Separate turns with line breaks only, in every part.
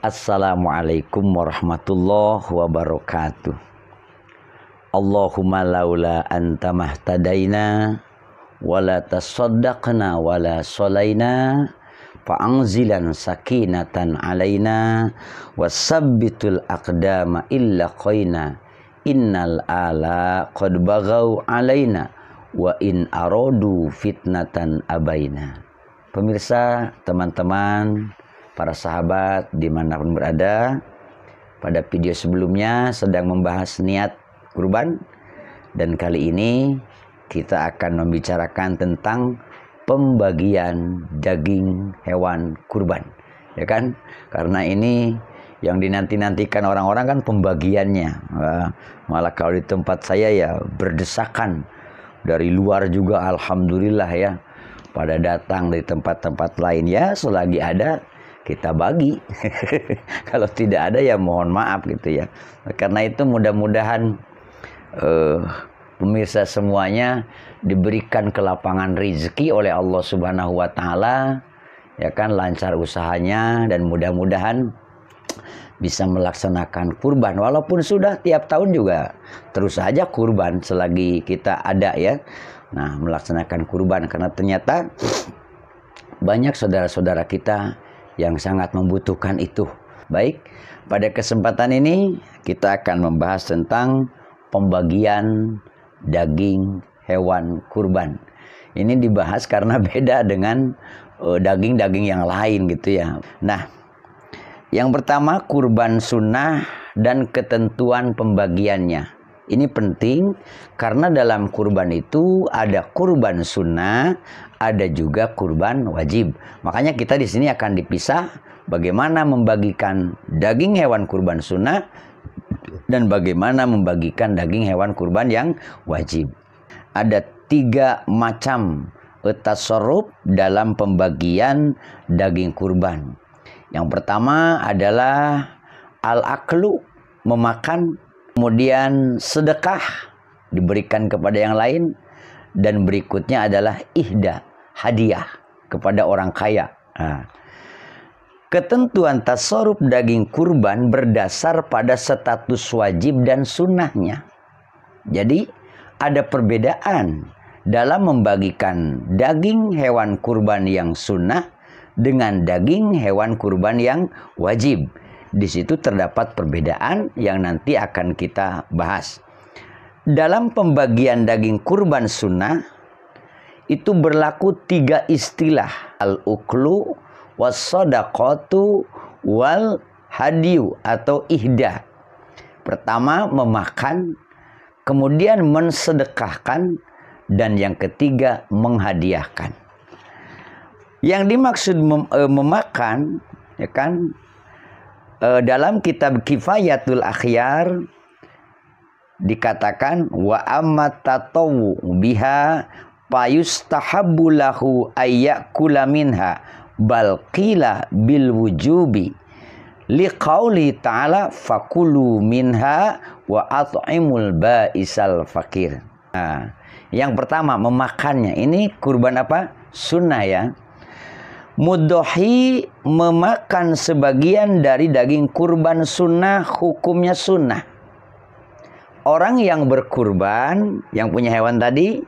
Assalamualaikum warahmatullahi wabarakatuh. Allahumma laula anta mahtadaina wala tasaddaqna wala sholaina fa'anzilan sakinatan alaina wasabbitul aqdama illa qaina innal ala qad baghaw alaina wa in aradu fitnatan abaina. Pemirsa, teman-teman, para sahabat dimanapun berada, pada video sebelumnya sedang membahas niat kurban, dan kali ini kita akan membicarakan tentang pembagian daging hewan kurban, ya kan? Karena ini yang dinanti-nantikan orang-orang kan pembagiannya. Malah kalau di tempat saya ya berdesakan, dari luar juga alhamdulillah ya pada datang dari tempat-tempat lain, ya selagi ada kita bagi. Kalau tidak ada ya mohon maaf gitu ya. Karena itu mudah-mudahan pemirsa semuanya diberikan kelapangan rezeki oleh Allah Subhanahu wa taala, ya kan, lancar usahanya dan mudah-mudahan bisa melaksanakan kurban. Walaupun sudah tiap tahun juga terus saja kurban selagi kita ada ya. Nah, melaksanakan kurban karena ternyata banyak saudara-saudara kita yang sangat membutuhkan itu. Baik, pada kesempatan ini kita akan membahas tentang pembagian daging hewan kurban. Ini dibahas karena beda dengan daging-daging yang lain gitu ya. Nah, yang pertama kurban sunnah dan ketentuan pembagiannya. Ini penting karena dalam kurban itu ada kurban sunnah, ada juga kurban wajib. Makanya kita di sini akan dipisah bagaimana membagikan daging hewan kurban sunnah dan bagaimana membagikan daging hewan kurban yang wajib. Ada 3 macam tasarruf dalam pembagian daging kurban. Yang pertama adalah al-aklu, memakan, kemudian sedekah, diberikan kepada yang lain, dan berikutnya adalah ihda, hadiah kepada orang kaya. Nah, ketentuan tasarruf daging kurban berdasar pada status wajib dan sunnahnya. Jadi ada perbedaan dalam membagikan daging hewan kurban yang sunnah dengan daging hewan kurban yang wajib. Di situ terdapat perbedaan yang nanti akan kita bahas. Dalam pembagian daging kurban sunnah itu berlaku 3 istilah: al-uklu, was-sadaqatu, wal hadiyu atau ihda. Pertama memakan, kemudian mensedekahkan, dan yang ketiga menghadiahkan. Yang dimaksud memakan, ya kan, dalam kitab Kifayatul Akhyar dikatakan wa ammat tatawu biha payustahabbu lahu ayyakula minha bal qila bil wujubi liqauli ta'ala fakulu minha wa at'imul ba'isal fakir. Nah, yang pertama memakannya, ini kurban apa? Sunnah ya. Mudhohi memakan sebagian dari daging kurban sunnah, hukumnya sunnah. Orang yang berkurban, yang punya hewan tadi,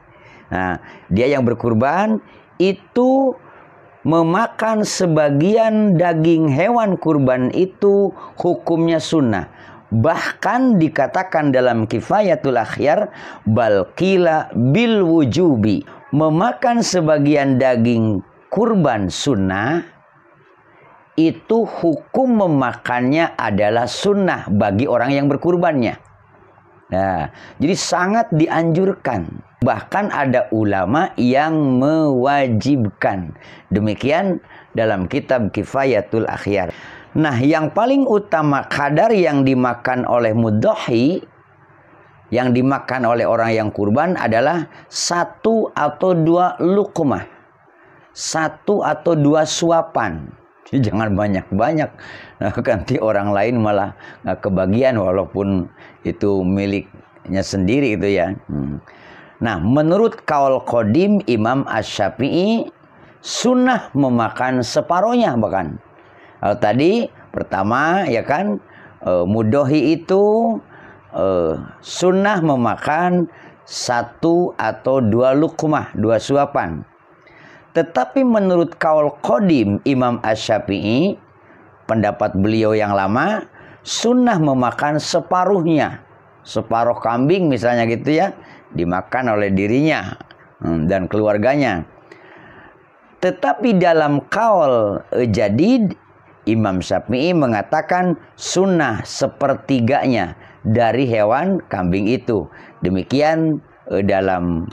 nah, dia yang berkurban itu memakan sebagian daging hewan kurban itu hukumnya sunnah. Bahkan dikatakan dalam Kifayatul Akhyar bal qila bil wujubi, memakan sebagian daging kurban sunnah itu hukum memakannya adalah sunnah bagi orang yang berkurbannya. Nah, jadi sangat dianjurkan. Bahkan ada ulama yang mewajibkan. Demikian dalam kitab Kifayatul Akhyar. Nah, yang paling utama kadar yang dimakan oleh mudhohi, yang dimakan oleh orang yang kurban adalah 1 atau 2 luqmah. 1 atau 2 suapan. Jadi jangan banyak-banyak. Nah, nanti orang lain malah nggak kebagian walaupun itu miliknya sendiri itu ya. Nah, menurut kaul qadim Imam Asy-Syafi'i sunnah memakan separohnya bahkan. Kalau tadi Pertama, ya kan, mudhohi itu sunnah memakan 1 atau 2 luqmah, 2 suapan. Tetapi menurut kaul qadim Imam Asy-Syafi'i, pendapat beliau yang lama, sunnah memakan separuhnya. Separuh kambing misalnya gitu ya, dimakan oleh dirinya dan keluarganya. Tetapi dalam kaul jadid, Imam Syafi'i mengatakan sunnah sepertiganya dari hewan kambing itu. Demikian dalam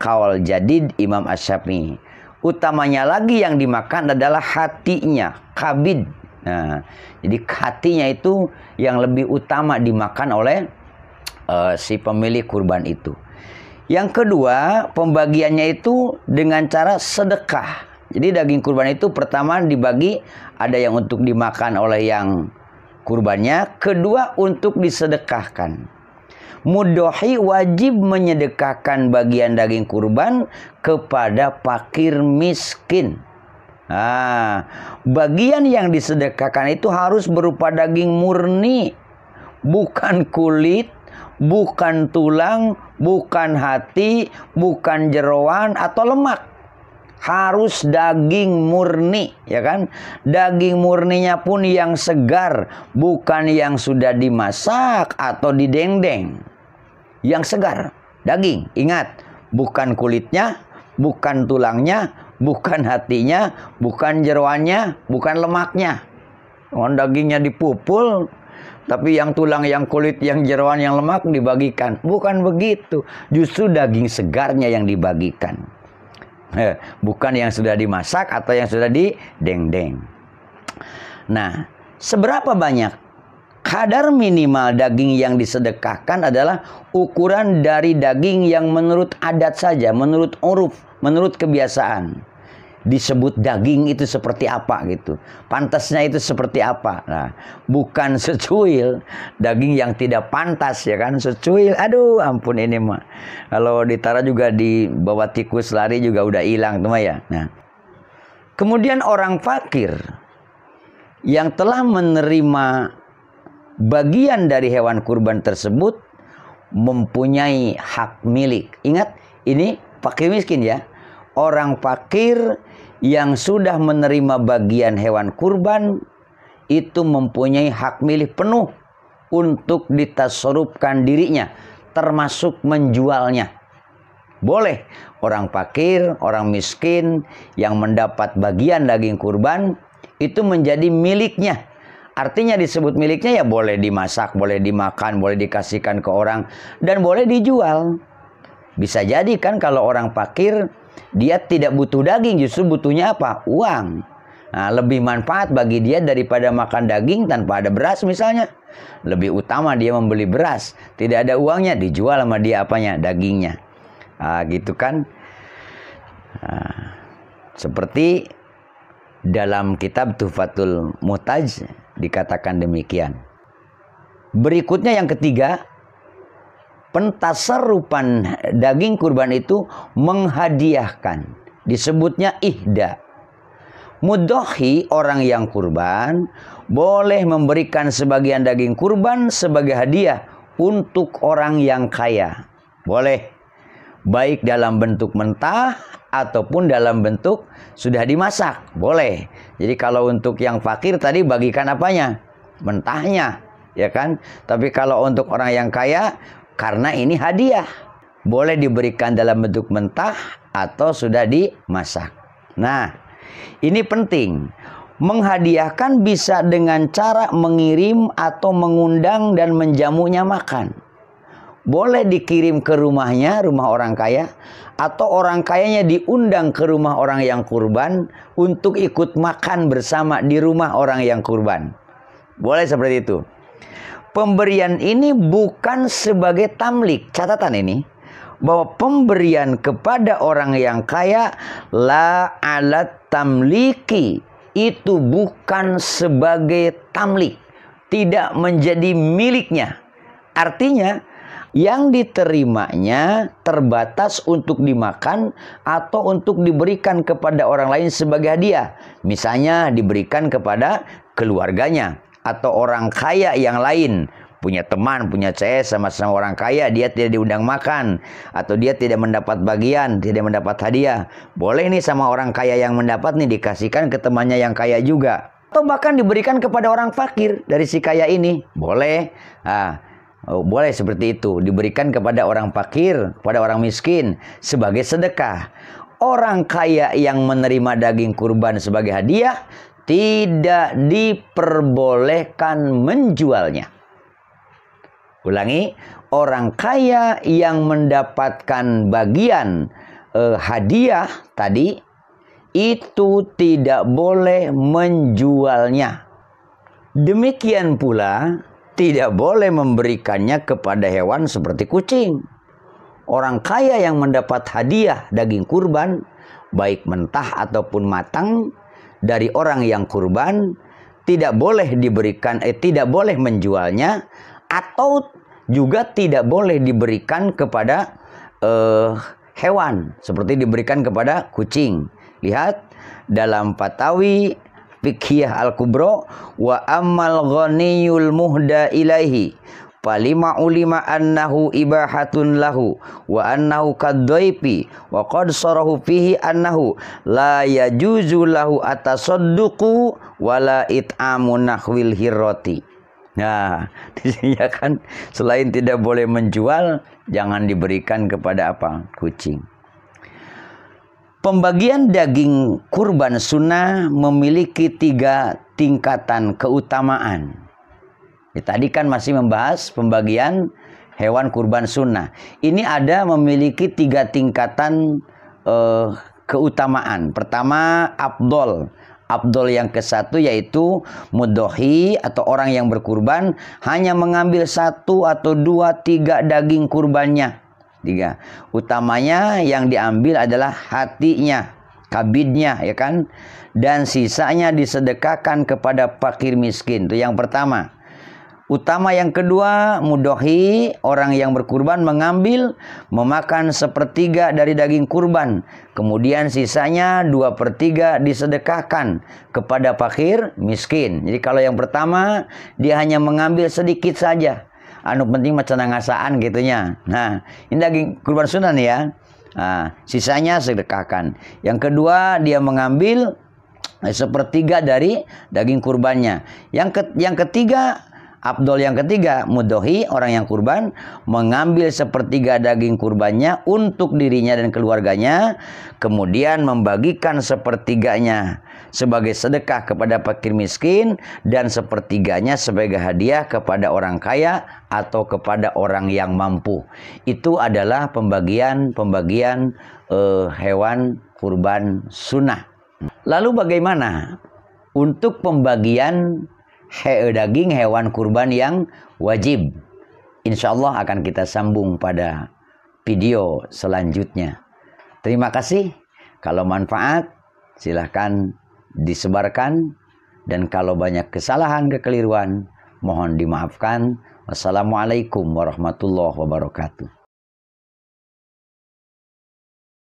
kaul jadid Imam Asy-Syafi'i. Utamanya lagi yang dimakan adalah hatinya, kabid. Nah, jadi hatinya itu yang lebih utama dimakan oleh si pemilik kurban itu. Yang kedua, pembagiannya itu dengan cara sedekah. Jadi daging kurban itu pertama dibagi, ada yang untuk dimakan oleh yang kurbannya, kedua untuk disedekahkan. Mudhohi wajib menyedekahkan bagian daging kurban kepada fakir miskin. Nah, bagian yang disedekahkan itu harus berupa daging murni, bukan kulit, bukan tulang, bukan hati, bukan jeroan atau lemak. Harus daging murni, ya kan? Daging murninya pun yang segar, bukan yang sudah dimasak atau didendeng. Yang segar, daging. Ingat, bukan kulitnya, bukan tulangnya, bukan hatinya, bukan jeroannya, bukan lemaknya. Dagingnya dipupul, tapi yang tulang, yang kulit, yang jeroan, yang lemak dibagikan. Bukan begitu. Justru daging segarnya yang dibagikan. Bukan yang sudah dimasak atau yang sudah didendeng. Nah, seberapa banyak? Kadar minimal daging yang disedekahkan adalah ukuran dari daging yang menurut adat saja, menurut uruf, menurut kebiasaan. Disebut daging itu seperti apa gitu. Pantasnya itu seperti apa. Nah, bukan secuil, daging yang tidak pantas, ya kan. Secuil, aduh ampun ini mah. Kalau ditara juga di bawah tikus lari juga udah hilang tuh mah ya. Nah, kemudian orang fakir yang telah menerima bagian dari hewan kurban tersebut mempunyai hak milik. Ingat, ini fakir miskin ya. Orang fakir yang sudah menerima bagian hewan kurban itu mempunyai hak milik penuh untuk ditasarrufkan dirinya, termasuk menjualnya. Boleh orang fakir, orang miskin yang mendapat bagian daging kurban itu menjadi miliknya. Artinya disebut miliknya ya boleh dimasak, boleh dimakan, boleh dikasihkan ke orang, dan boleh dijual. Bisa jadi kan kalau orang fakir dia tidak butuh daging, justru butuhnya apa? Uang. Nah, lebih manfaat bagi dia daripada makan daging tanpa ada beras misalnya. Lebih utama dia membeli beras, tidak ada uangnya, dijual sama dia apanya? Dagingnya. Nah, gitu kan. Nah, seperti dalam kitab Tuhfatul Muhtaj dikatakan demikian. Berikutnya yang ketiga, pentasarrufan daging kurban itu menghadiahkan. Disebutnya ihda. Mudhohi, orang yang kurban, boleh memberikan sebagian daging kurban sebagai hadiah untuk orang yang kaya. Boleh. Baik dalam bentuk mentah ataupun dalam bentuk sudah dimasak. Boleh. Jadi kalau untuk yang fakir tadi bagikan apanya? Mentahnya, ya kan? Tapi kalau untuk orang yang kaya, karena ini hadiah, boleh diberikan dalam bentuk mentah atau sudah dimasak. Nah, ini penting. Menghadiahkan bisa dengan cara mengirim atau mengundang dan menjamunya makan. Boleh dikirim ke rumahnya, rumah orang kaya, atau orang kayanya diundang ke rumah orang yang kurban untuk ikut makan bersama di rumah orang yang kurban. Boleh seperti itu. Pemberian ini bukan sebagai tamlik. Catatan ini, bahwa pemberian kepada orang yang kaya la alat tamliki, itu bukan sebagai tamlik, tidak menjadi miliknya. Artinya yang diterimanya terbatas untuk dimakan atau untuk diberikan kepada orang lain sebagai hadiah. Misalnya diberikan kepada keluarganya. Atau orang kaya yang lain, punya teman, punya CS sama-sama orang kaya, dia tidak diundang makan, atau dia tidak mendapat bagian, tidak mendapat hadiah, boleh nih sama orang kaya yang mendapat nih dikasihkan ke temannya yang kaya juga. Atau bahkan diberikan kepada orang fakir dari si kaya ini, boleh. Boleh seperti itu, diberikan kepada orang fakir, kepada orang miskin sebagai sedekah. Orang kaya yang menerima daging kurban sebagai hadiah tidak diperbolehkan menjualnya. Ulangi, orang kaya yang mendapatkan bagian hadiah tadi itu tidak boleh menjualnya. Demikian pula tidak boleh memberikannya kepada hewan seperti kucing. Orang kaya yang mendapat hadiah daging kurban, baik mentah ataupun matang, dari orang yang kurban, tidak boleh diberikan, tidak boleh menjualnya, atau juga tidak boleh diberikan kepada hewan, seperti diberikan kepada kucing. Lihat dalam Fatawi Fiqhiyah Al-Kubra, wa ammal ghaniyul muhda ilaihi falima ulima annahu ibahatun lahu wa annahu kadzaifi wa qad sarahu fihi annahu la yajuzu lahu atasadduqu wala it'amu nahwil hirrati. Nah, disini kan selain tidak boleh menjual, jangan diberikan kepada apa? Kucing. Pembagian daging kurban sunnah memiliki 3 tingkatan keutamaan. Tadi kan masih membahas pembagian hewan kurban sunnah. Ini ada memiliki 3 tingkatan keutamaan. Pertama, afdol. Afdol yang ke-1 yaitu mudhohi atau orang yang berkurban hanya mengambil 1 atau 2, 3 daging kurbannya. 3. Utamanya yang diambil adalah hatinya, kabidnya, ya kan? Dan sisanya disedekahkan kepada fakir miskin. Itu yang pertama. Utama yang kedua, mudhohi, orang yang berkurban mengambil, memakan 1/3 dari daging kurban. Kemudian sisanya 2/3 disedekahkan kepada fakir miskin. Jadi kalau yang pertama, dia hanya mengambil sedikit saja. Anu penting macam ngasaan gitunya. Nah, ini daging kurban sunnah nih ya. Nah, sisanya sedekahkan. Yang kedua, dia mengambil 1/3 dari daging kurbannya. Yang ketiga, afdol yang ketiga, mudhohi, orang yang kurban, mengambil 1/3 daging kurbannya untuk dirinya dan keluarganya, kemudian membagikan 1/3-nya sebagai sedekah kepada fakir miskin, dan 1/3-nya sebagai hadiah kepada orang kaya atau kepada orang yang mampu. Itu adalah pembagian hewan kurban sunnah. Lalu bagaimana untuk pembagian daging hewan kurban yang wajib? Insya Allah akan kita sambung pada video selanjutnya. Terima kasih. Kalau manfaat, silahkan disebarkan. Dan kalau banyak kesalahan, kekeliruan, mohon dimaafkan. Wassalamualaikum warahmatullahi wabarakatuh.